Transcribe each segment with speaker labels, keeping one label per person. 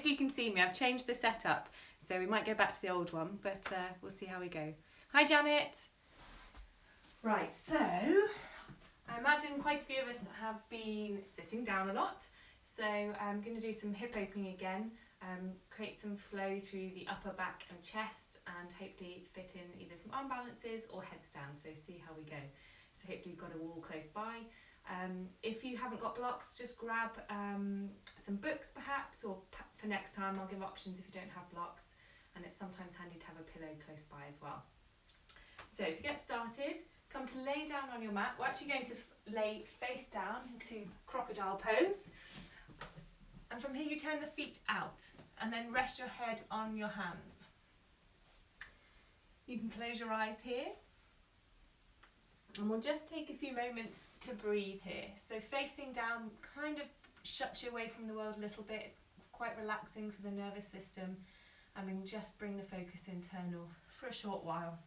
Speaker 1: hopefully you can see me. I've changed the setup, so we might go back to the old one, but we'll see how we go. Hi Janet. Right, so I imagine quite a few of us have been sitting down a lot, so I'm going to do some hip opening again, create some flow through the upper back and chest, and hopefully fit in either some arm balances or headstands, so see how we go. So hopefully you've got a wall close by. If you haven't got blocks, just grab some books perhaps, or for next time I'll give options if you don't have blocks, and it's sometimes handy to have a pillow close by as well. So to get started, come to lay down on your mat. We're actually going to lay face down into crocodile pose, and from here you turn the feet out and then rest your head on your hands. You can close your eyes here, and we'll just take a few moments to breathe here. So facing down kind of shuts you away from the world a little bit. It's quite relaxing for the nervous system, and we can just bring the focus internal for a short while.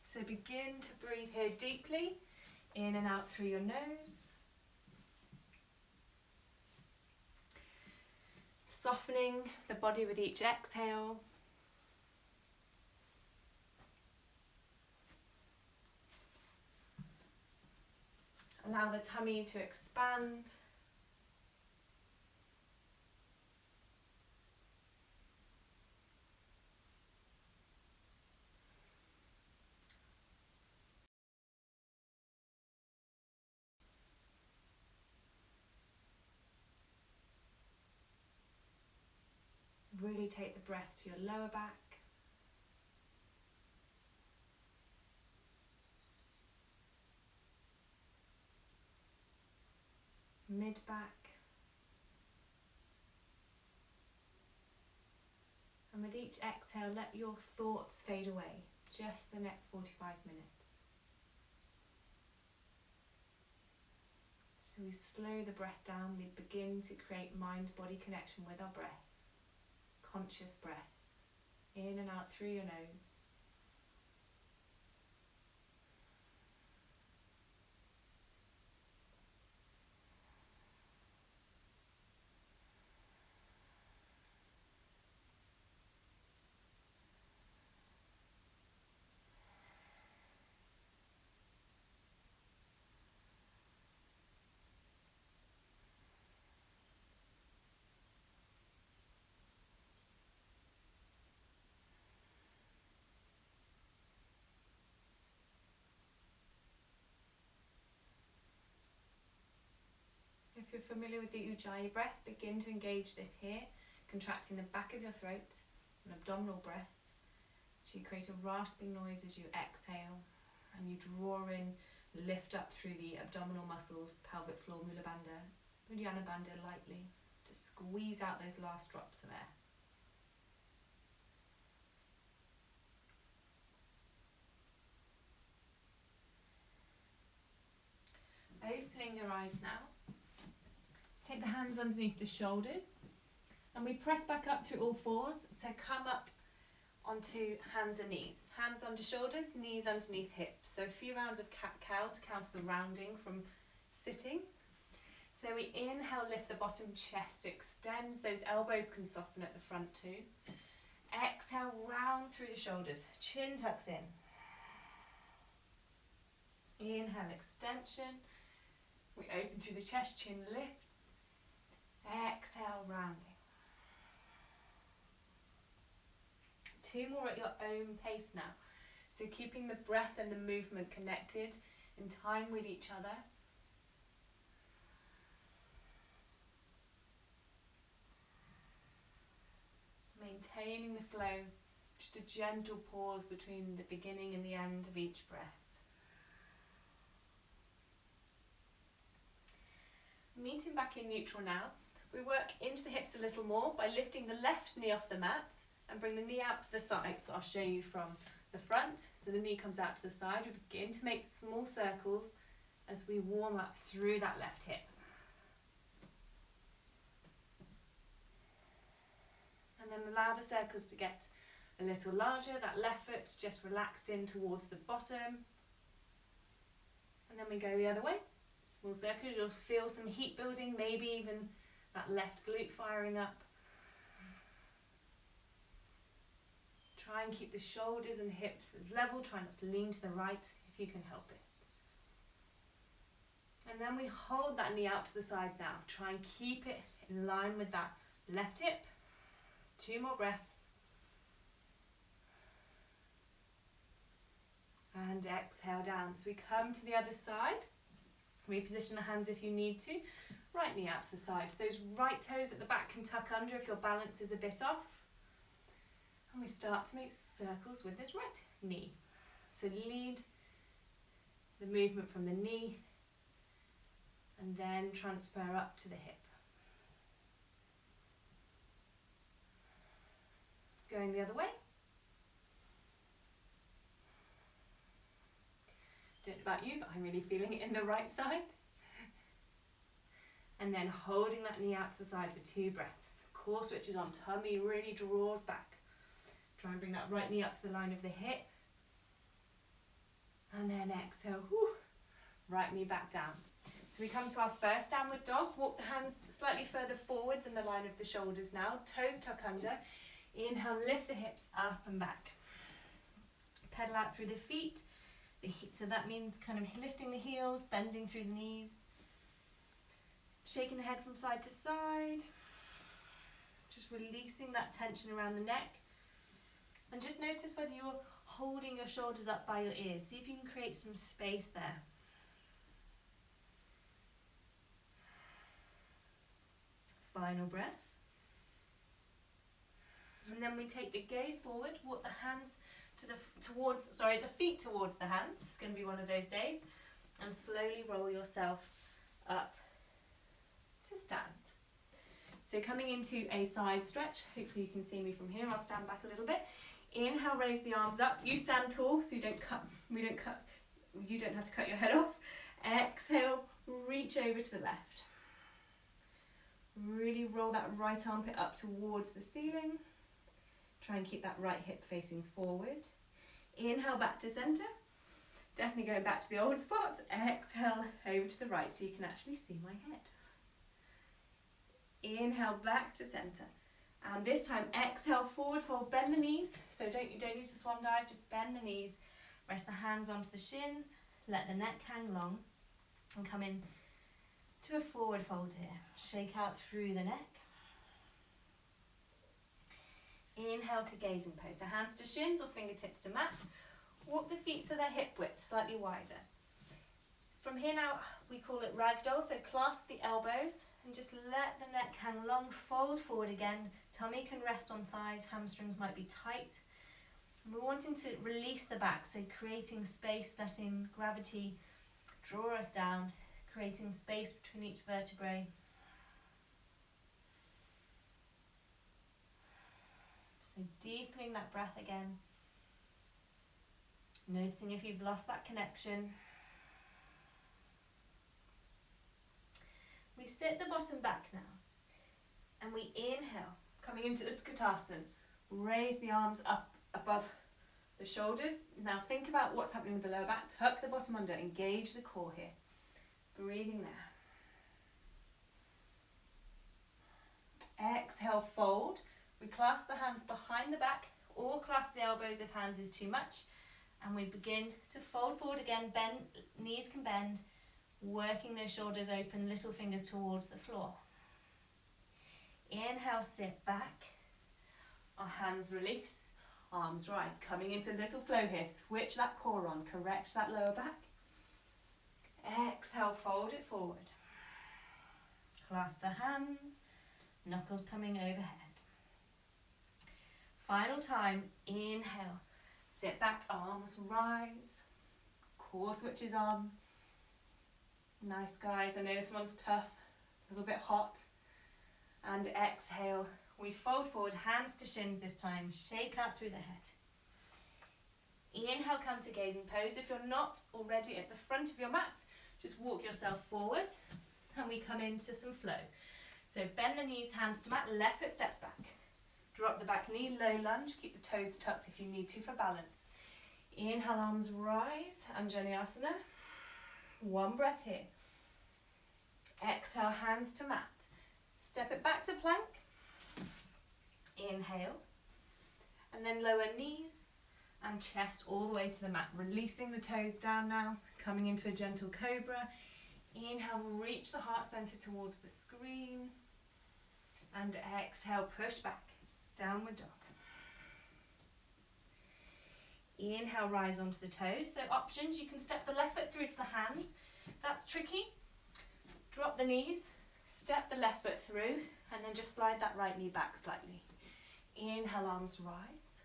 Speaker 1: So begin to breathe here deeply, in and out through your nose. Softening the body with each exhale. Allow the tummy to expand. Really take the breath to your lower back. Mid back. And with each exhale, let your thoughts fade away, just for the next 45 minutes. So we slow the breath down, we begin to create mind-body connection with our breath. Conscious breath, in and out through your nose. If you're familiar with the Ujjayi breath, begin to engage this here, contracting the back of your throat, an abdominal breath. So you create a rasping noise as you exhale, and you draw in, lift up through the abdominal muscles, pelvic floor, Mula Bandha, Uddiyana Bandha lightly, to squeeze out those last drops of air. Opening your eyes now. Take the hands underneath the shoulders, and we press back up through all fours, so come up onto hands and knees. Hands under shoulders, knees underneath hips. So a few rounds of cat-cow to counter the rounding from sitting. So we inhale, lift the bottom chest, extends, those elbows can soften at the front too. Exhale, round through the shoulders, chin tucks in. Inhale, extension. We open through the chest, chin lifts. Exhale, rounding. 2 more at your own pace now. So keeping the breath and the movement connected in time with each other. Maintaining the flow, just a gentle pause between the beginning and the end of each breath. Meeting back in neutral now. We work into the hips a little more by lifting the left knee off the mat and bring the knee out to the side. So I'll show you from the front. So the knee comes out to the side. We begin to make small circles as we warm up through that left hip. And then allow the circles to get a little larger. That left foot just relaxed in towards the bottom. we go the other way. Small circles, you'll feel some heat building, maybe even that left glute firing up. Try and keep the shoulders and hips as level. Try not to lean to the right if you can help it. And then we hold that knee out to the side now. Try and keep it in line with that left hip. 2 more breaths. And exhale down. So we come to the other side. Reposition the hands if you need to. Right knee out to the side. So those right toes at the back can tuck under if your balance is a bit off. And we start to make circles with this right knee. So lead the movement from the knee and then transfer up to the hip. Going the other way. Don't know about you, but I'm really feeling it in the right side. And then holding that knee out to the side for 2 breaths. Core switches on, tummy really draws back. Try and bring that right knee up to the line of the hip. And then exhale, right knee back down. So we come to our first downward dog. Walk the hands slightly further forward than the line of the shoulders now. Toes tuck under. Inhale, lift the hips up and back. Pedal out through the feet. So that means kind of lifting the heels, bending through the knees. Shaking the head from side to side. Just releasing that tension around the neck. And just notice whether you're holding your shoulders up by your ears. See if you can create some space there. Final breath. And then we take the gaze forward, walk the hands the feet towards the hands. It's going to be one of those days. And slowly roll yourself up to stand. So coming into a side stretch. Hopefully you can see me from here. I'll stand back a little bit. Inhale, raise the arms up. You stand tall so you don't have to cut your head off. Exhale, reach over to the left. Really roll that right armpit up towards the ceiling. Try and keep that right hip facing forward. Inhale, back to center. Definitely going back to the old spot. Exhale, over to the right so you can actually see my head. Inhale, back to center. And this time, exhale, forward fold, bend the knees. So you don't use a swan dive, just bend the knees. Rest the hands onto the shins. Let the neck hang long. And come in to a forward fold here. Shake out through the neck. Inhale to gazing pose. So hands to shins or fingertips to mat. Walk the feet so they're hip width, slightly wider. From here now, we call it ragdoll. So clasp the elbows and just let the neck hang long. Fold forward again. Tummy can rest on thighs. Hamstrings might be tight. And we're wanting to release the back. So creating space, letting gravity draw us down. Creating space between each vertebrae. So deepening that breath again. Noticing if you've lost that connection. We sit the bottom back now. And we inhale, coming into Utkatasana. Raise the arms up above the shoulders. Now think about what's happening with the lower back. Tuck the bottom under, engage the core here. Breathing there. Exhale, fold. We clasp the hands behind the back or clasp the elbows if hands is too much. And we begin to fold forward again. Bend, knees can bend. Working those shoulders open, little fingers towards the floor. Inhale, sit back. Our hands release. Arms rise. Coming into little flow here. Switch that core on. Correct that lower back. Exhale, fold it forward. Clasp the hands. Knuckles coming overhead. Final time, inhale, sit back, arms rise, core switches on. Nice guys, I know this one's tough, a little bit hot. And exhale, we fold forward, hands to shins this time, shake out through the head. Inhale, come to gazing pose. If you're not already at the front of your mat, just walk yourself forward and we come into some flow. So bend the knees, hands to mat, left foot steps back. Drop the back knee, low lunge, keep the toes tucked if you need to for balance. Inhale, arms rise, Anjaneyasana. One breath here. Exhale, hands to mat. Step it back to plank. Inhale. And then lower knees and chest all the way to the mat. Releasing the toes down now. Coming into a gentle cobra. Inhale, reach the heart center towards the screen. And exhale, push back. Downward dog. Inhale, rise onto the toes. So options, you can step the left foot through to the hands. That's tricky. Drop the knees, step the left foot through, and then just slide that right knee back slightly. Inhale, arms rise.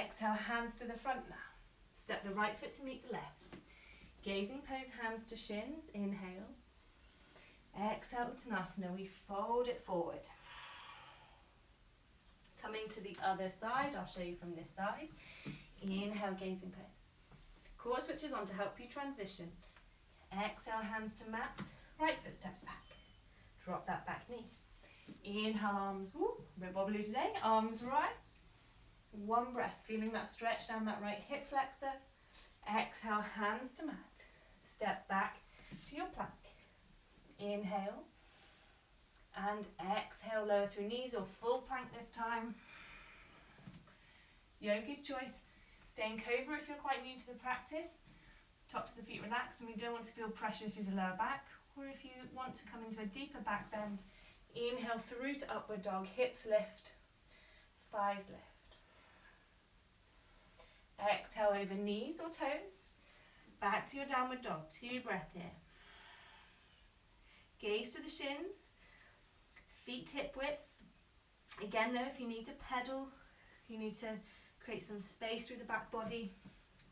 Speaker 1: Exhale, hands to the front now. Step the right foot to meet the left. Gazing pose, hands to shins. Inhale. Exhale, Uttanasana. We fold it forward. Coming to the other side, I'll show you from this side. Inhale, gazing pose. Core switches on to help you transition. Exhale, hands to mat. Right foot steps back. Drop that back knee. Inhale, arms, woo, a bit wobbly today. Arms rise. One breath, feeling that stretch down that right hip flexor. Exhale, hands to mat. Step back to your plank. Inhale. And exhale, lower through knees or full plank this time. Yogi's choice. Stay in cobra if you're quite new to the practice. Tops of the feet relaxed and we don't want to feel pressure through the lower back. Or if you want to come into a deeper back bend, inhale through to upward dog, hips lift, thighs lift. Exhale over knees or toes. Back to your downward dog, 2 breaths here. Gaze to the shins, feet hip width. Again though, if you need to pedal, you need to create some space through the back body,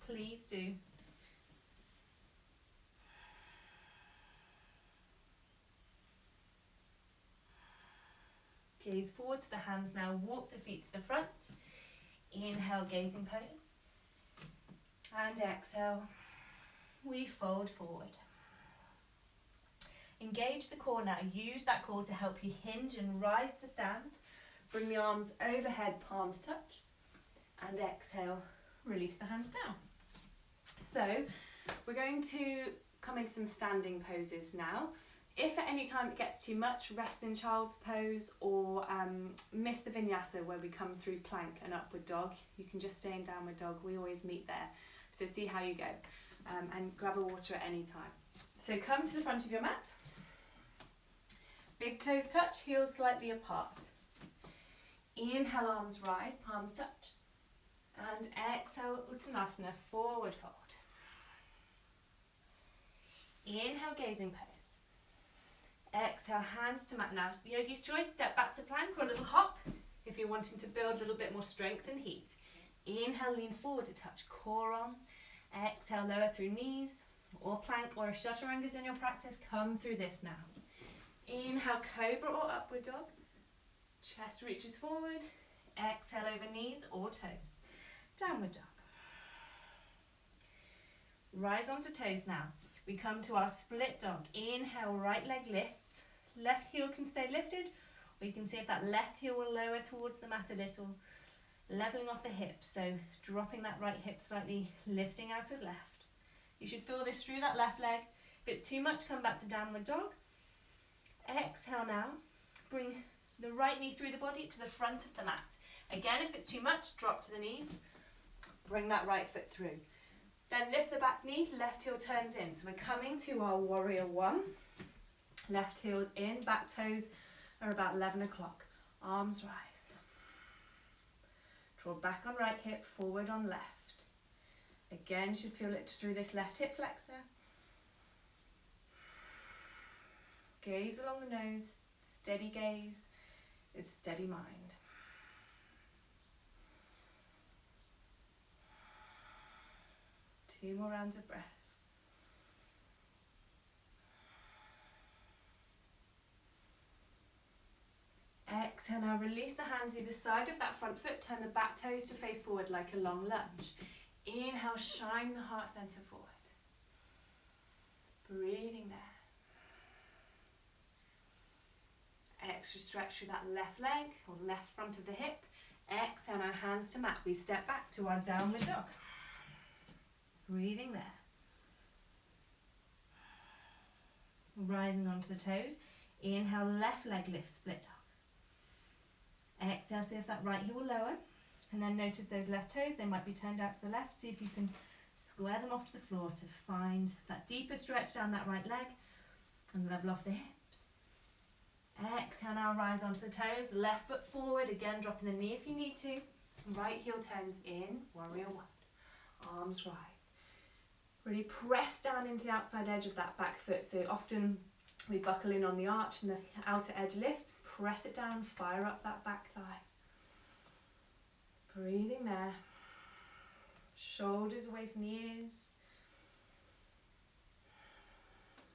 Speaker 1: please do. Gaze forward to the hands now, walk the feet to the front. Inhale, gazing pose. And exhale, we fold forward. Engage the core now, use that core to help you hinge and rise to stand. Bring the arms overhead, palms touch. And exhale, release the hands down. So, we're going to come into some standing poses now. If at any time it gets too much, rest in child's pose or miss the vinyasa where we come through plank and upward dog. You can just stay in downward dog. We always meet there. So see how you go. And grab a water at any time. So come to the front of your mat. Big toes touch, heels slightly apart. Inhale, arms rise, palms touch. And exhale, Uttanasana, forward fold. Inhale, gazing pose. Exhale, hands to mat now. Yogi's choice, step back to plank or a little hop if you're wanting to build a little bit more strength and heat. Inhale, lean forward to touch core on. Exhale, lower through knees or plank, or if chaturanga's in your practice, come through this now. Inhale, cobra or upward dog. Chest reaches forward. Exhale over knees or toes. Downward dog. Rise onto toes now. We come to our split dog. Inhale, right leg lifts. Left heel can stay lifted, or you can see if that left heel will lower towards the mat a little. Leveling off the hips, so dropping that right hip slightly, lifting out of left. You should feel this through that left leg. If it's too much, come back to downward dog. Exhale now. Bring the right knee through the body to the front of the mat. Again, if it's too much, drop to the knees. Bring that right foot through. Then lift the back knee, left heel turns in. So we're coming to our warrior one. Left heel's in, back toes are about 11 o'clock. Arms rise. Draw back on right hip, forward on left. Again, should feel it through this left hip flexor. Gaze along the nose, steady gaze is steady mind. Two more rounds of breath. Exhale, now release the hands either side of that front foot, turn the back toes to face forward like a long lunge. Inhale, shine the heart center forward. Breathing there. Extra stretch through that left leg or left front of the hip. Exhale, now hands to mat. We step back to our downward dog. Breathing there. Rising onto the toes. Inhale, left leg lifts, split up. Exhale, see if that right heel will lower. And then notice those left toes, they might be turned out to the left. See if you can square them off to the floor to find that deeper stretch down that right leg and level off the hips. Exhale, now rise onto the toes, left foot forward, again dropping the knee if you need to. Right heel turns in, warrior one. Arms rise. Really press down into the outside edge of that back foot. So often we buckle in on the arch and the outer edge lifts. Press it down, fire up that back thigh. Breathing there. Shoulders away from the ears.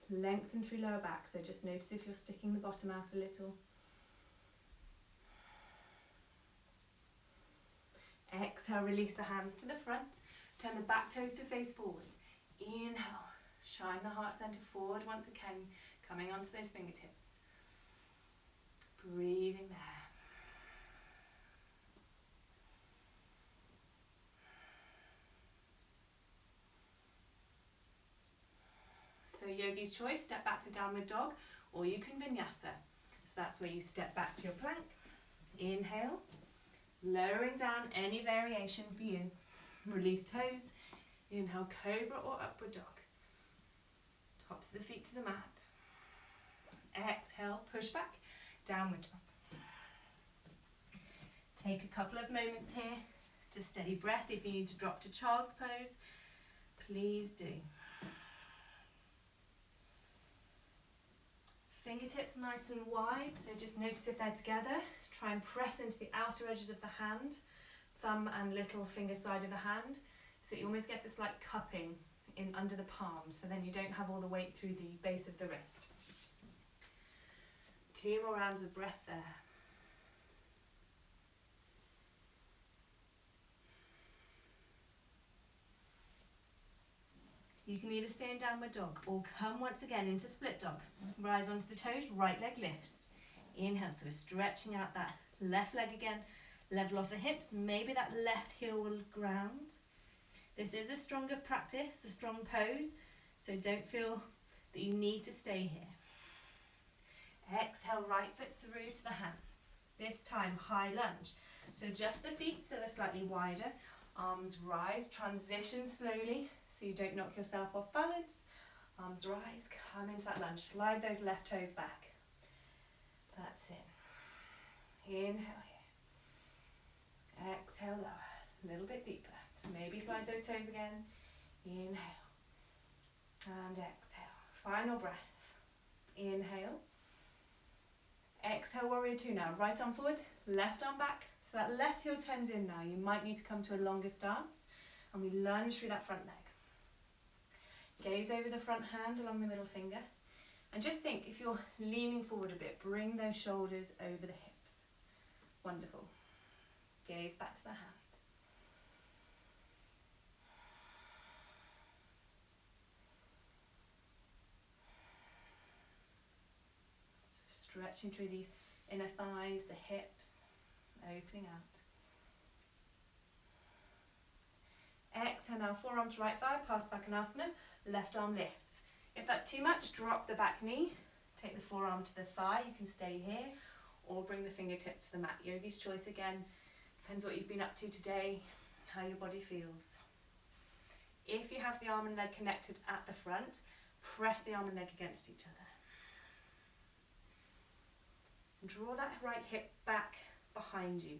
Speaker 1: Lengthen through lower back, so just notice if you're sticking the bottom out a little. Exhale, release the hands to the front. Turn the back toes to face forward. Inhale, shine the heart center forward once again, coming onto those fingertips. Breathing there. So yogi's choice, step back to downward dog, or you can vinyasa. So that's where you step back to your plank. Inhale, lowering down, any variation for you. Release toes. Inhale, cobra or upward dog. Tops of the feet to the mat. Exhale, push back, downward dog. Take a couple of moments here to steady breath. If you need to drop to child's pose, please do. Fingertips nice and wide, so just notice if they're together. Try and press into the outer edges of the hand, thumb and little finger side of the hand, so that you almost get a slight cupping in under the palms, so then you don't have all the weight through the base of the wrist. 2 more rounds of breath there. You can either stay in downward dog or come once again into split dog. Rise onto the toes, right leg lifts. Inhale, so we're stretching out that left leg again. Level off the hips, maybe that left heel will ground. This is a stronger practice, a strong pose, so don't feel that you need to stay here. Exhale, right foot through to the hands. This time, high lunge. So just the feet so they're slightly wider. Arms rise, transition slowly so you don't knock yourself off balance. Arms rise, come into that lunge. Slide those left toes back. That's it. Inhale here. Exhale lower, a little bit deeper. So maybe slide those toes again. Inhale. And exhale. Final breath. Inhale. Exhale, warrior two now. Right arm forward, left arm back. So that left heel turns in now. You might need to come to a longer stance. And we lunge through that front leg. Gaze over the front hand along the middle finger. And just think, if you're leaning forward a bit, bring those shoulders over the hips. Wonderful. Gaze back to the hand. So stretching through these inner thighs, the hips, opening out. Exhale now, forearm to right thigh, Parsvakonasana, left arm lifts. If that's too much, drop the back knee, take the forearm to the thigh, you can stay here, or bring the fingertip to the mat. Yogi's choice again, depends what you've been up to today, how your body feels. If you have the arm and leg connected at the front, press the arm and leg against each other. Draw that right hip back behind you.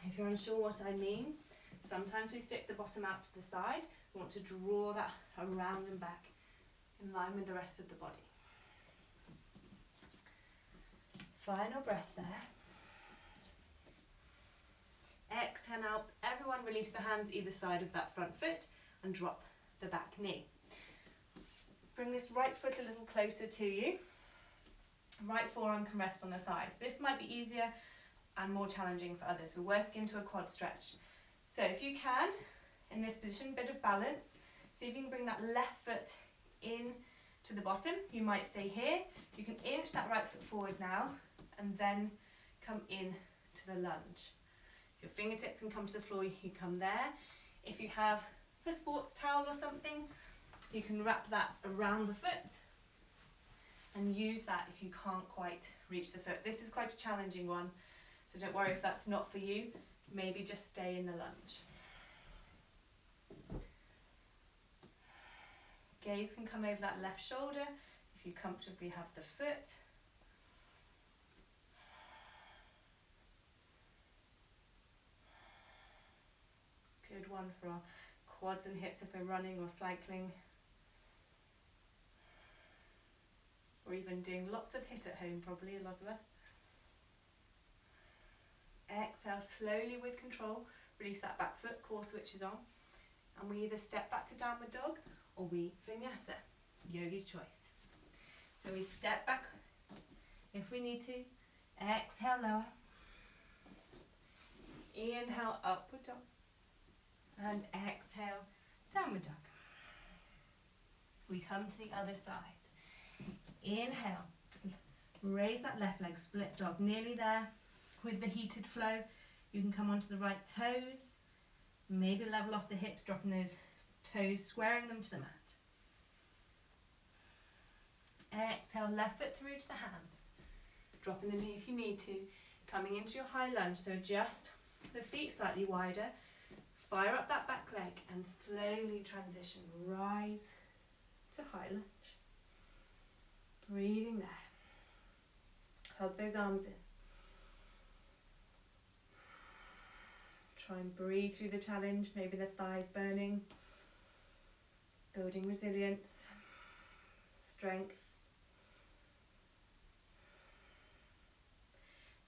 Speaker 1: If you're unsure what I mean, sometimes we stick the bottom out to the side. We want to draw that around and back in line with the rest of the body. Final breath there. Exhale now, everyone release the hands either side of that front foot and drop the back knee. Bring this right foot a little closer to you. Right forearm can rest on the thighs. This might be easier and more challenging for others. We're working into a quad stretch. So if you can, in this position, bit of balance. See if you can bring that left foot in to the bottom. You might stay here. You can inch that right foot forward now and then come in to the lunge. If your fingertips can come to the floor, you come there. If you have a sports towel or something, you can wrap that around the foot and use that if you can't quite reach the foot. This is quite a challenging one, so don't worry if that's not for you. Maybe just stay in the lunge. Gaze can come over that left shoulder if you comfortably have the foot. Good one for our quads and hips if we're running or cycling, or even doing lots of HIIT at home, probably a lot of us. Exhale slowly with control, release that back foot, core switches on, and we either step back to downward dog or we vinyasa, yogi's choice. So we step back if we need to, exhale lower, inhale upward dog, and exhale downward dog. We come to the other side. Inhale, raise that left leg, split dog, nearly there with the heated flow. You can come onto the right toes, maybe level off the hips, dropping those toes, squaring them to the mat. Exhale, left foot through to the hands, dropping the knee if you need to, coming into your high lunge, so adjust the feet slightly wider, fire up that back leg and slowly transition, rise to high lunge. Breathing there. Hug those arms in. Try and breathe through the challenge, maybe the thighs burning. Building resilience, strength.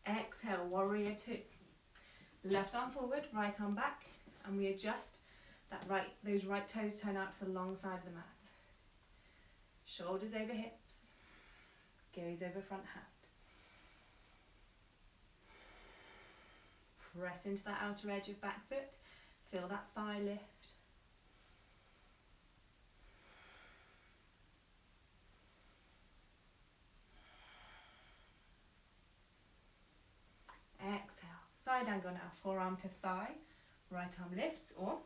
Speaker 1: Exhale, warrior two. Left arm forward, right arm back, and we adjust those right toes turn out to the long side of the mat. Shoulders over hips, gaze over front hand. Press into that outer edge of back foot, feel that thigh lift. Exhale, side angle now, forearm to thigh, right arm lifts or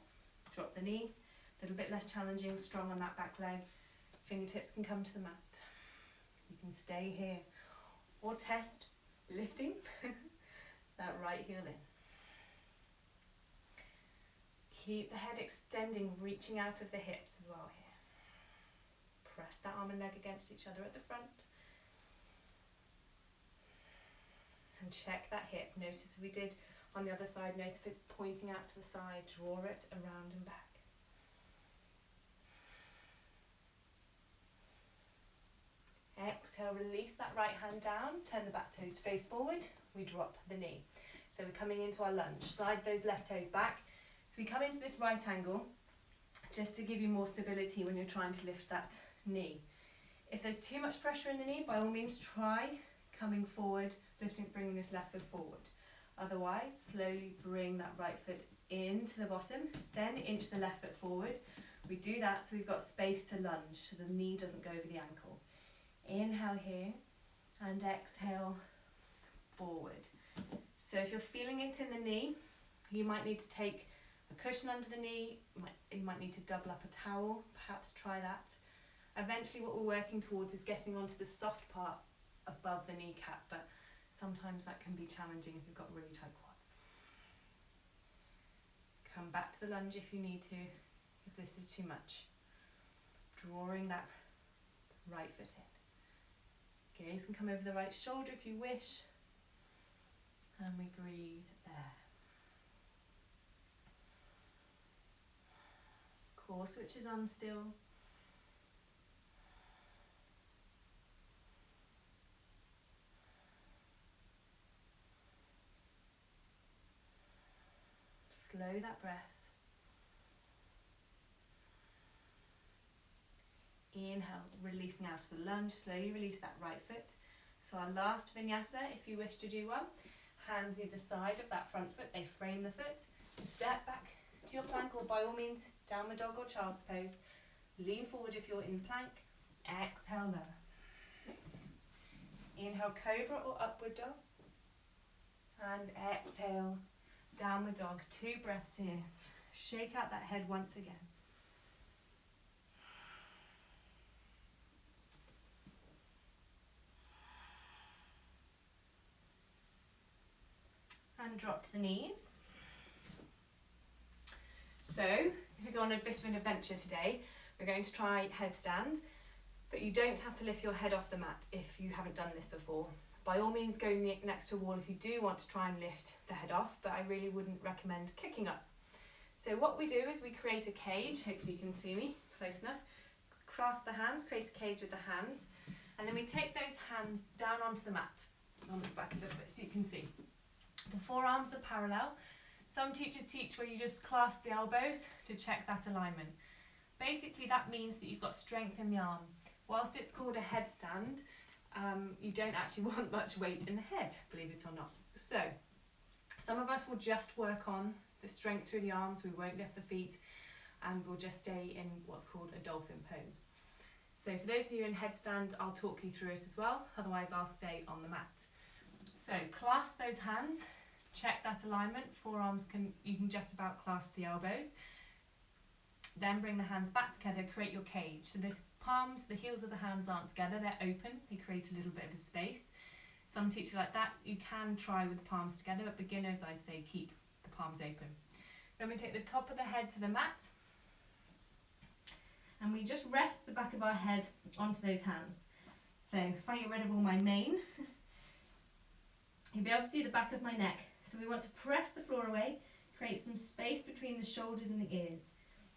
Speaker 1: drop the knee, a little bit less challenging, strong on that back leg. Fingertips can come to the mat. You can stay here or test lifting that right heel in. Keep the head extending, reaching out of the hips as well here. Press that arm and leg against each other at the front. And check that hip. Notice we did on the other side. Notice if it's pointing out to the side, draw it around and back. Exhale, release that right hand down, turn the back toes to face forward, we drop the knee. So we're coming into our lunge, slide those left toes back. So we come into this right angle, just to give you more stability when you're trying to lift that knee. If there's too much pressure in the knee, by all means try coming forward, bringing this left foot forward. Otherwise, slowly bring that right foot into the bottom, then inch the left foot forward. We do that so we've got space to lunge, so the knee doesn't go over the ankle. Inhale here and exhale forward. So if you're feeling it in the knee, you might need to take a cushion under the knee, you might need to double up a towel, perhaps try that. Eventually what we're working towards is getting onto the soft part above the kneecap, but sometimes that can be challenging if you've got really tight quads. Come back to the lunge if you need to, if this is too much. Drawing that right foot in. Gaze can come over the right shoulder if you wish. And we breathe there. Core switches on still. Slow that breath. Inhale, releasing out of the lunge, slowly release that right foot. So our last vinyasa, if you wish to do one, hands either side of that front foot, they frame the foot, step back to your plank, or by all means, downward dog or child's pose. Lean forward if you're in plank, exhale lower. Inhale, cobra or upward dog, and exhale, downward dog. 2 breaths here. Shake out that head once again. and drop to the knees. So, we're going to go on a bit of an adventure today. We're going to try headstand, but you don't have to lift your head off the mat if you haven't done this before. By all means, go next to a wall if you do want to try and lift the head off, but I really wouldn't recommend kicking up. So what we do is we create a cage. Hopefully you can see me close enough. Cross the hands, create a cage with the hands, and then we take those hands down onto the mat. I'll move back a little bit so you can see. The forearms are parallel. Some teachers teach where you just clasp the elbows to check that alignment. Basically that means that you've got strength in the arm. Whilst it's called a headstand, you don't actually want much weight in the head, believe it or not. So some of us will just work on the strength through the arms, we won't lift the feet, and we'll just stay in what's called a dolphin pose. So for those of you in headstand, I'll talk you through it as well, otherwise I'll stay on the mat. So clasp those hands, check that alignment, forearms you can just about clasp the elbows. Then bring the hands back together, create your cage. So the palms, the heels of the hands aren't together, they're open, they create a little bit of a space. Some teach you like that, you can try with the palms together, but beginners I'd say keep the palms open. Then we take the top of the head to the mat, and we just rest the back of our head onto those hands. So if I get rid of all my mane, you'll be able to see the back of my neck. So we want to press the floor away, create some space between the shoulders and the ears.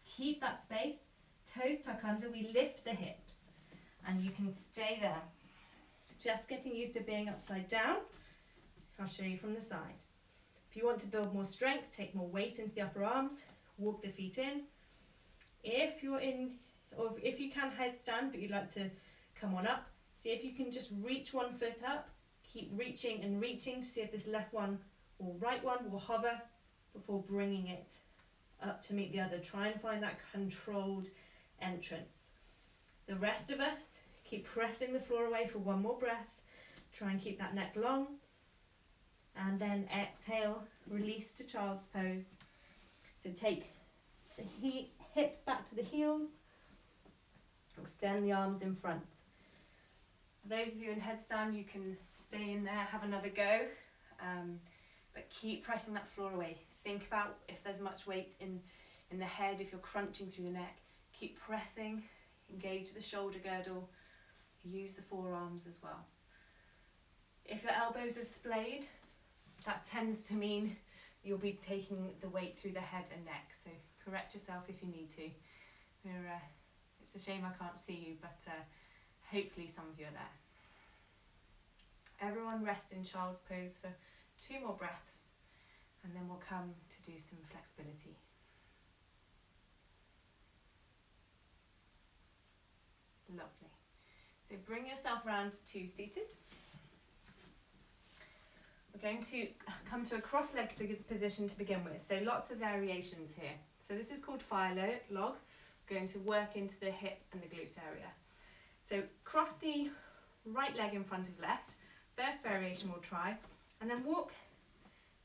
Speaker 1: Keep that space, toes tuck under, we lift the hips, and you can stay there. Just getting used to being upside down. I'll show you from the side. If you want to build more strength, take more weight into the upper arms, walk the feet in. If you're in, or if you can headstand but you'd like to come on up, see if you can just reach one foot up, keep reaching and reaching to see if this left one or right one will hover before bringing it up to meet the other. Try and find that controlled entrance. The rest of us, keep pressing the floor away for one more breath. Try and keep that neck long. And then exhale, release to child's pose. So take the hips back to the heels. Extend the arms in front. For those of you in headstand, you can stay in there, have another go. But keep pressing that floor away. Think about if there's much weight in the head, if you're crunching through the neck. Keep pressing, engage the shoulder girdle, use the forearms as well. If your elbows have splayed, that tends to mean you'll be taking the weight through the head and neck, so correct yourself if you need to. It's a shame I can't see you, but hopefully some of you are there. Everyone rest in child's pose for 2 more breaths, and then we'll come to do some flexibility. Lovely. So bring yourself round to seated. We're going to come to a cross-legged position to begin with. So lots of variations here. So this is called fire log. We're going to work into the hip and the glute area. So cross the right leg in front of left. First variation we'll try. And then walk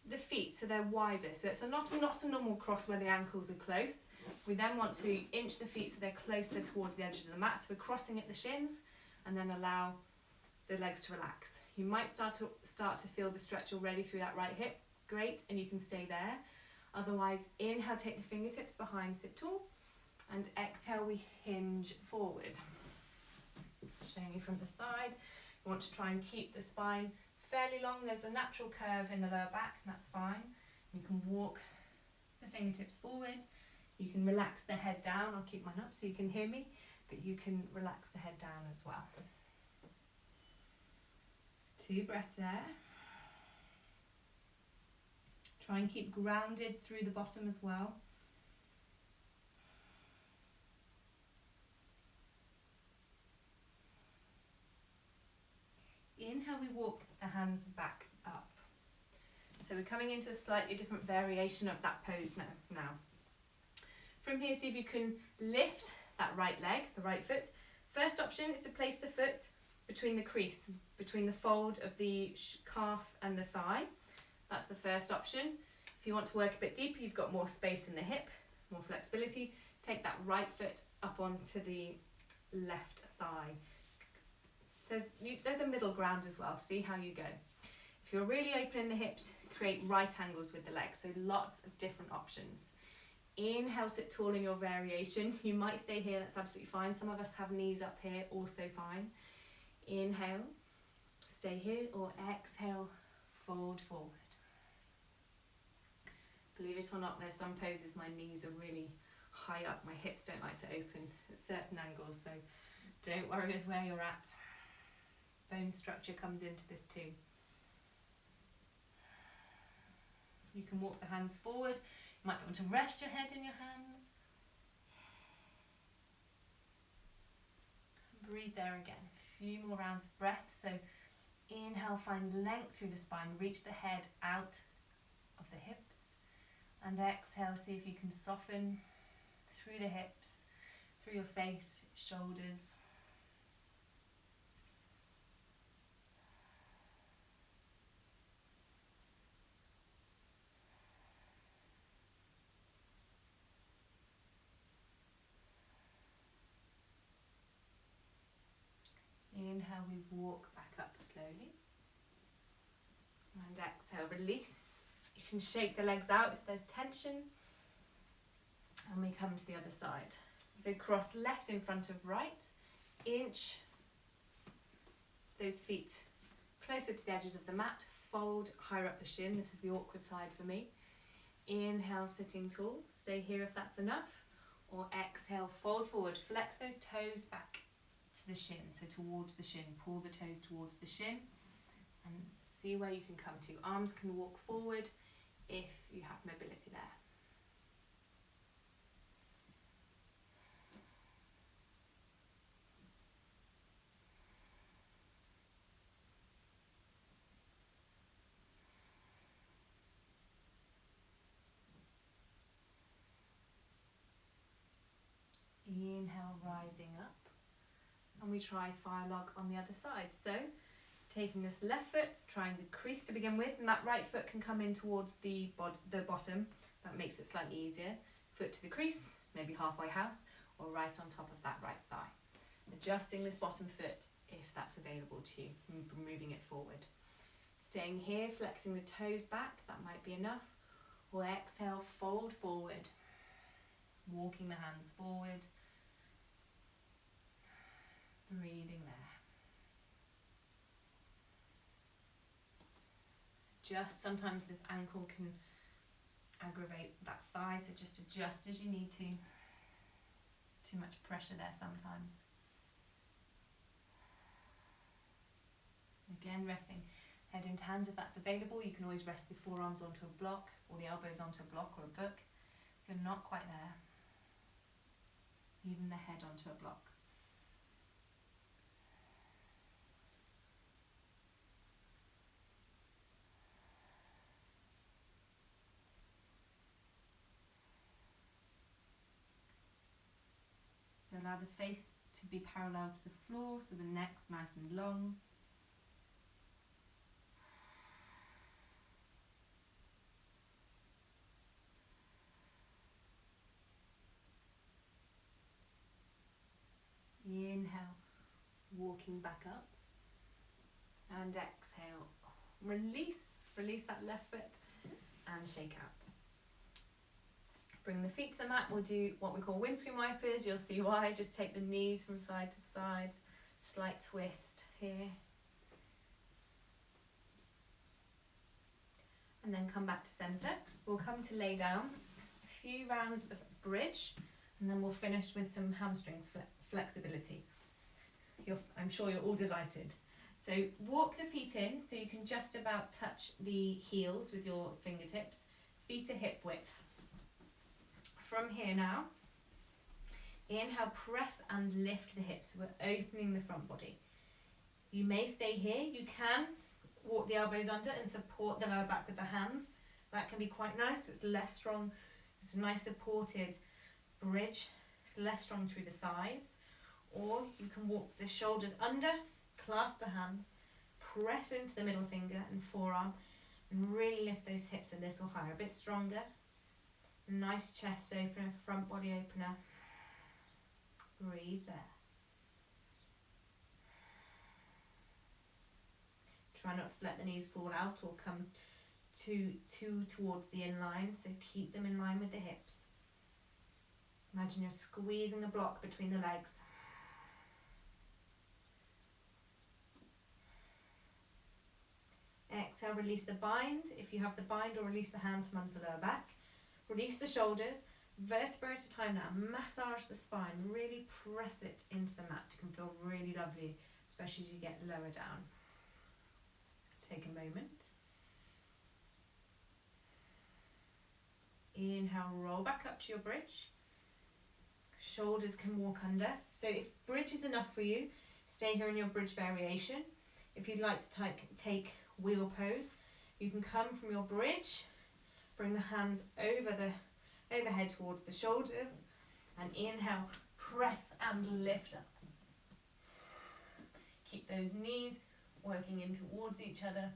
Speaker 1: the feet so they're wider. So it's not a normal cross where the ankles are close. We then want to inch the feet so they're closer towards the edges of the mat. So we're crossing at the shins and then allow the legs to relax. You might start to feel the stretch already through that right hip. Great, and you can stay there. Otherwise, inhale, take the fingertips behind, sit tall. And exhale, we hinge forward. Showing you from the side. You want to try and keep the spine fairly long. There's a natural curve in the lower back, and that's fine. You can walk the fingertips forward. You can relax the head down. I'll keep mine up so you can hear me, but you can relax the head down as well. 2 breaths there. Try and keep grounded through the bottom as well. Inhale, we walk the hands back up. So we're coming into a slightly different variation of that pose now. From here, see if you can lift that right leg, the right foot. First option is to place the foot between the crease, between the fold of the calf and the thigh. That's the first option. If you want to work a bit deeper, you've got more space in the hip, more flexibility. Take that right foot up onto the left thigh. There's a middle ground as well. See how you go. If you're really opening the hips, create right angles with the legs, so lots of different options. Inhale, sit tall in your variation. You might stay here, that's absolutely fine. Some of us have knees up here, also fine. Inhale, stay here, or exhale, fold forward. Believe it or not, there's some poses my knees are really high up. My hips don't like to open at certain angles, so don't worry with where you're at. Bone structure comes into this too. You can walk the hands forward. You might want to rest your head in your hands. Breathe there again. A few more rounds of breath. So inhale, find length through the spine. Reach the head out of the hips. And exhale, see if you can soften through the hips, through your face, shoulders. Inhale, we walk back up slowly. And exhale, release. You can shake the legs out if there's tension. And we come to the other side. So cross left in front of right. Inch those feet closer to the edges of the mat. Fold higher up the shin. This is the awkward side for me. Inhale, sitting tall. Stay here if that's enough. Or exhale, fold forward. Flex those toes back to the shin, so towards the shin. Pull the toes towards the shin and see where you can come to. Arms can walk forward if you have mobility there. Inhale, rising up. And we try fire log on the other side. So taking this left foot, trying the crease to begin with, and that right foot can come in towards the bottom. That makes it slightly easier. Foot to the crease, maybe halfway house, or right on top of that right thigh. Adjusting this bottom foot if that's available to you, moving it forward. Staying here, flexing the toes back, that might be enough. Or exhale, fold forward. Walking the hands forward. Breathing there. Just sometimes this ankle can aggravate that thigh, so just adjust as you need to. Too much pressure there sometimes. Again, resting head into hands if that's available. You can always rest the forearms onto a block or the elbows onto a block or a book. If you're not quite there, even the head onto a block. So allow the face to be parallel to the floor, so the neck's nice and long. Inhale, walking back up. And exhale, release that left foot and shake out. Bring the feet to the mat. We'll do what we call windscreen wipers. You'll see why. Just take the knees from side to side. Slight twist here. And then come back to centre. We'll come to lay down. A few rounds of bridge. And then we'll finish with some hamstring flexibility. I'm sure you're all delighted. So walk the feet in so you can just about touch the heels with your fingertips. Feet are hip width. From here now, inhale, press and lift the hips. So we're opening the front body. You may stay here. You can walk the elbows under and support the lower back with the hands. That can be quite nice. It's less strong. It's a nice supported bridge. It's less strong through the thighs. Or you can walk the shoulders under, clasp the hands, press into the middle finger and forearm, and really lift those hips a little higher, a bit stronger. Nice chest opener, front body opener. Breathe there. Try not to let the knees fall out or come too towards the inline, so keep them in line with the hips. Imagine you're squeezing a block between the legs. Exhale, release the bind. If you have the bind, or release the hands from under the lower back. Release the shoulders, vertebra at a time now. Massage the spine, really press it into the mat. It can feel really lovely, especially as you get lower down. Take a moment. Inhale, roll back up to your bridge. Shoulders can walk under. So if bridge is enough for you, stay here in your bridge variation. If you'd like to take wheel pose, you can come from your bridge, bring the hands overhead towards the shoulders, and inhale, press and lift up. Keep those knees working in towards each other,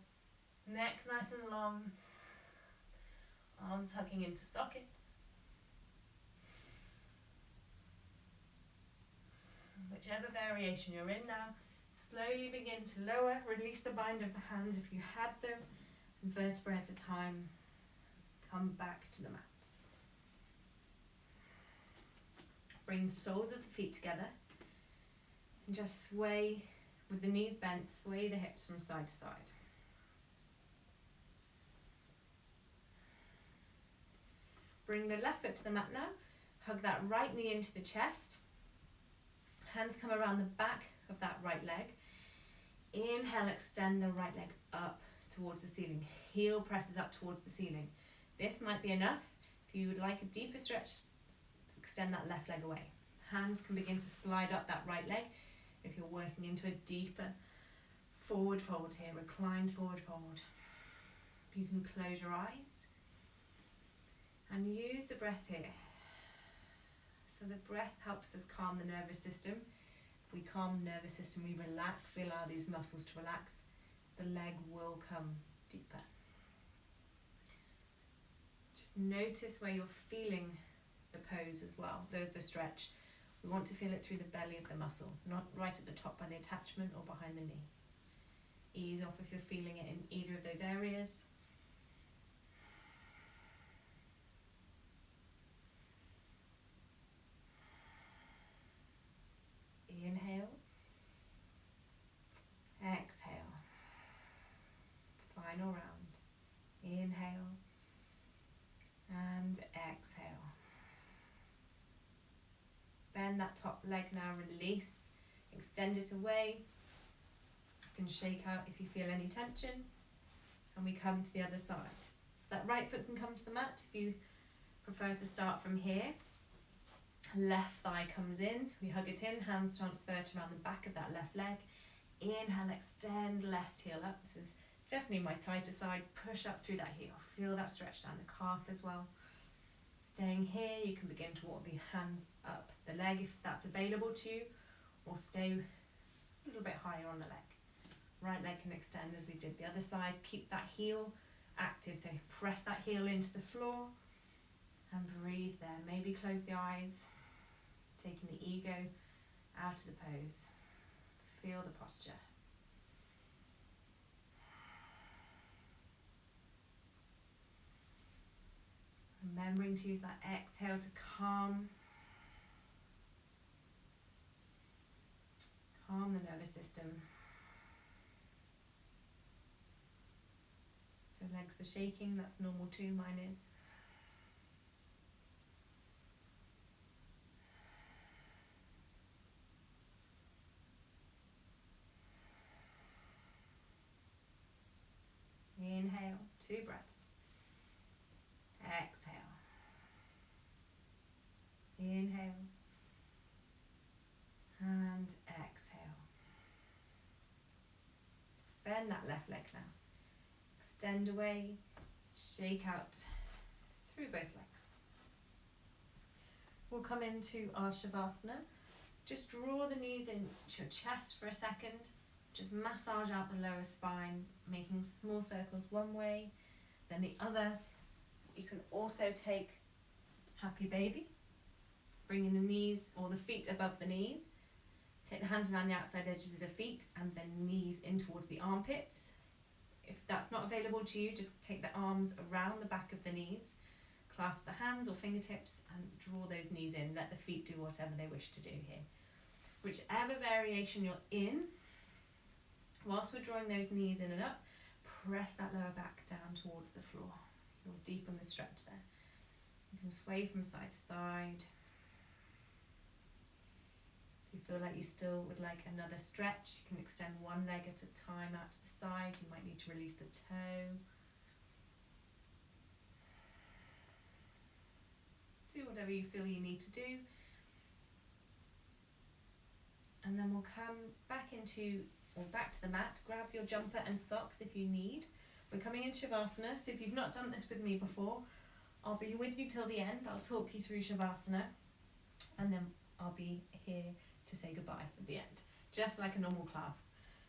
Speaker 1: neck nice and long, arms hugging into sockets. Whichever variation you're in now, slowly begin to lower, release the bind of the hands if you had them, and vertebra at a time, come back to the mat. Bring the soles of the feet together, and just sway with the knees bent, sway the hips from side to side. Bring the left foot to the mat now, hug that right knee into the chest, hands come around the back of that right leg. Inhale, extend the right leg up towards the ceiling. Heel presses up towards the ceiling. This might be enough. If you would like a deeper stretch, extend that left leg away. Hands can begin to slide up that right leg if you're working into a deeper forward fold here, reclined forward fold. You can close your eyes and use the breath here. So the breath helps us calm the nervous system. If we calm the nervous system, we relax, we allow these muscles to relax, the leg will come deeper. Just notice where you're feeling the pose as well, the stretch. We want to feel it through the belly of the muscle, not right at the top by the attachment or behind the knee. Ease off if you're feeling it in either of those areas. Inhale, exhale, final round. Inhale and exhale. Bend that top leg now, release, extend it away. You can shake out if you feel any tension, and we come to the other side. So that right foot can come to the mat if you prefer to start from here. Left thigh comes in, we hug it in, hands transfer to around the back of that left leg. Inhale, extend left heel up. This is definitely my tighter side. Push up through that heel. Feel that stretch down the calf as well. Staying here, you can begin to walk the hands up the leg if that's available to you, or stay a little bit higher on the leg. Right leg can extend as we did the other side. Keep that heel active, so press that heel into the floor and breathe there. Maybe close the eyes, taking the ego out of the pose. Feel the posture. Remembering to use that exhale to calm the nervous system. If your legs are shaking, that's normal too, mine is. Inhale, 2 breaths. Exhale. Inhale. And exhale. Bend that left leg now. Extend away, shake out through both legs. We'll come into our Shavasana. Just draw the knees into your chest for a second. Just massage out the lower spine, making small circles one way, then the other. You can also take Happy Baby, bringing the knees or the feet above the knees. Take the hands around the outside edges of the feet and then knees in towards the armpits. If that's not available to you, just take the arms around the back of the knees, clasp the hands or fingertips and draw those knees in. Let the feet do whatever they wish to do here. Whichever variation you're in, whilst we're drawing those knees in and up, press that lower back down towards the floor. You'll deepen the stretch there. You can sway from side to side. If you feel like you still would like another stretch, you can extend one leg at a time out to the side. You might need to release the toe. Do whatever you feel you need to do. And then we'll come back to the mat. Grab your jumper and socks if you need. We're coming into Shavasana, so if you've not done this with me before, I'll be with you till the end. I'll talk you through Shavasana, and then I'll be here to say goodbye at the end, just like a normal class.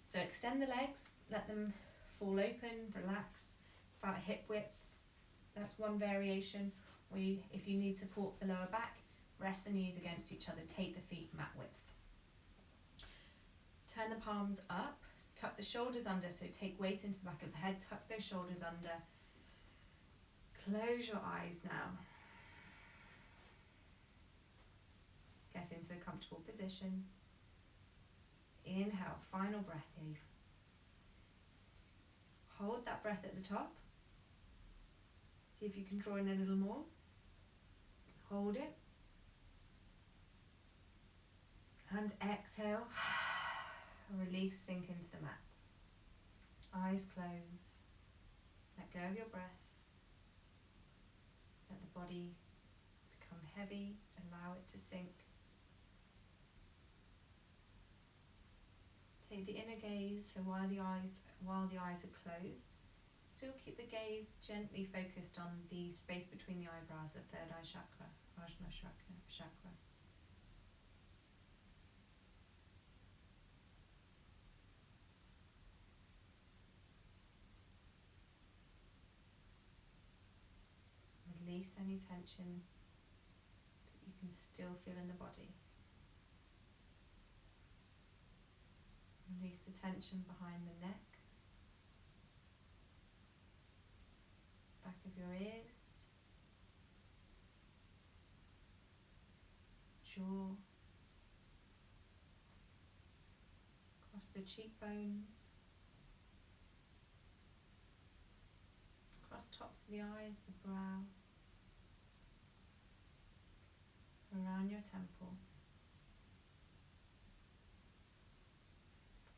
Speaker 1: So extend the legs, let them fall open, relax, about hip width. That's one variation. Or if you need support for the lower back, rest the knees against each other, take the feet mat width. Turn the palms up, tuck the shoulders under, so take weight into the back of the head, tuck those shoulders under. Close your eyes now. Get into a comfortable position. Inhale, final breath here. Hold that breath at the top. See if you can draw in a little more. Hold it. And exhale. Release, sink into the mat. Eyes closed. Let go of your breath. Let the body become heavy. Allow it to sink. Take the inner gaze, so while the eyes are closed, still keep the gaze gently focused on the space between the eyebrows, the third eye chakra, Ajna chakra. Release any tension that you can still feel in the body. Release the tension behind the neck, back of your ears, jaw, across the cheekbones, across tops of the eyes, the brow, around your temple,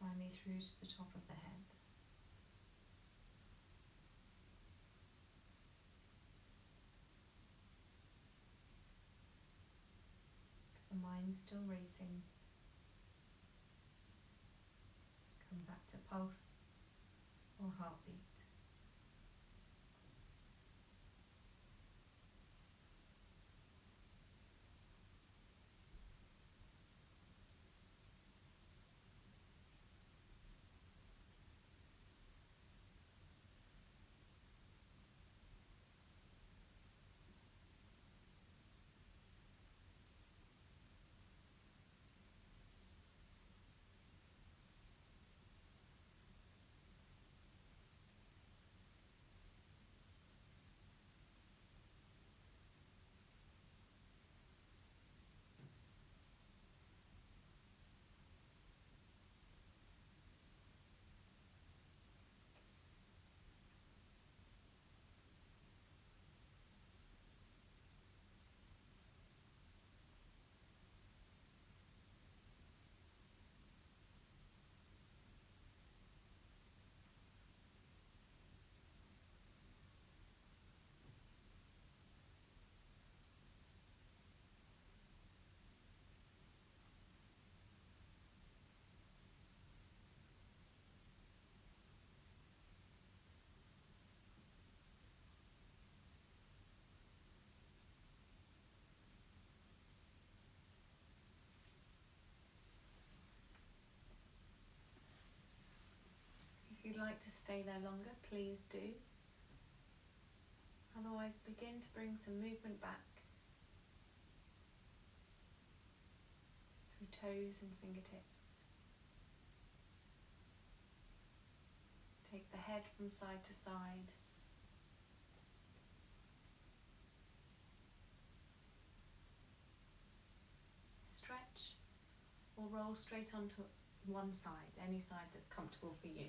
Speaker 1: finally through to the top of the head. If the mind's still racing, come back to pulse or heartbeat. If you'd like to stay there longer, please do. Otherwise, begin to bring some movement back through toes and fingertips. Take the head head from side to side. Stretch or roll straight onto one side, any side that's comfortable for you.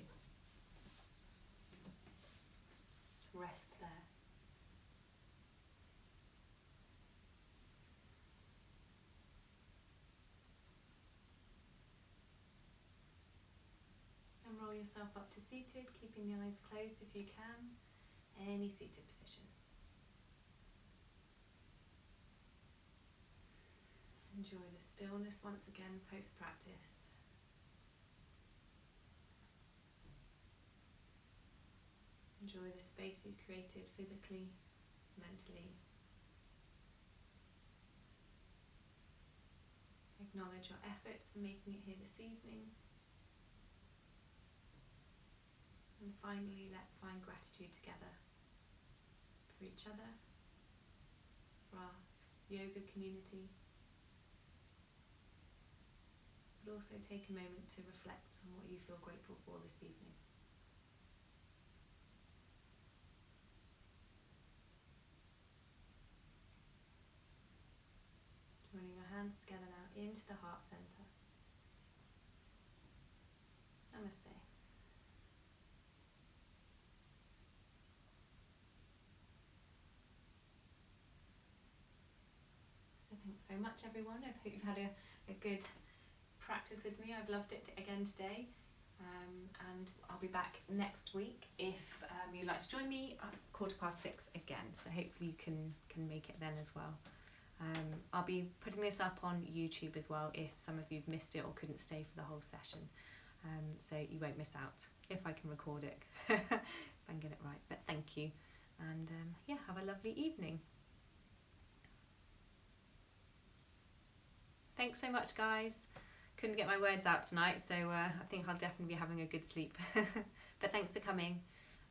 Speaker 1: Rest there. And roll yourself up to seated, keeping the eyes closed if you can. Any seated position. Enjoy the stillness once again post-practice. Enjoy the space you've created physically, mentally. Acknowledge your efforts for making it here this evening. And finally, let's find gratitude together for each other, for our yoga community, but also take a moment to reflect on what you feel grateful for this evening. Joining your hands together now into the heart center. Namaste. So thanks very much everyone. I hope you've had a good practice with me. I've loved it again today. And I'll be back next week if you'd like to join me at 6:15 again. So hopefully you can make it then as well. I'll be putting this up on YouTube as well if some of you've missed it or couldn't stay for the whole session. So you won't miss out if I can record it, if I can get it right. But thank you, and yeah, have a lovely evening. Thanks so much, guys. Couldn't get my words out tonight, so I think I'll definitely be having a good sleep. But thanks for coming.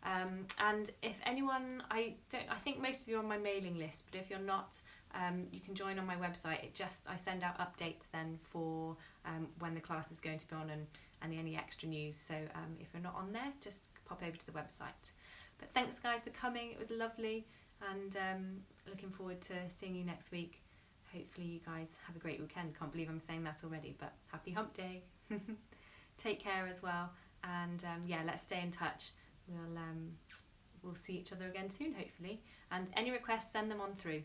Speaker 1: And if anyone, I think most of you are on my mailing list, but if you're not, you can join on my website. I send out updates then for when the class is going to be on and any extra news. So if you're not on there, just pop over to the website. But thanks guys for coming. It was lovely, and looking forward to seeing you next week. Hopefully you guys have a great weekend. Can't believe I'm saying that already, but happy hump day. Take care as well, and yeah, let's stay in touch. We'll see each other again soon, hopefully. And any requests, send them on through.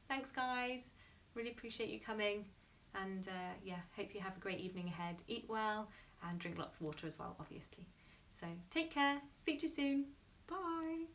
Speaker 1: Thanks guys, really appreciate you coming, and yeah, hope you have a great evening ahead. Eat well and drink lots of water as well, obviously. So take care, speak to you soon, bye.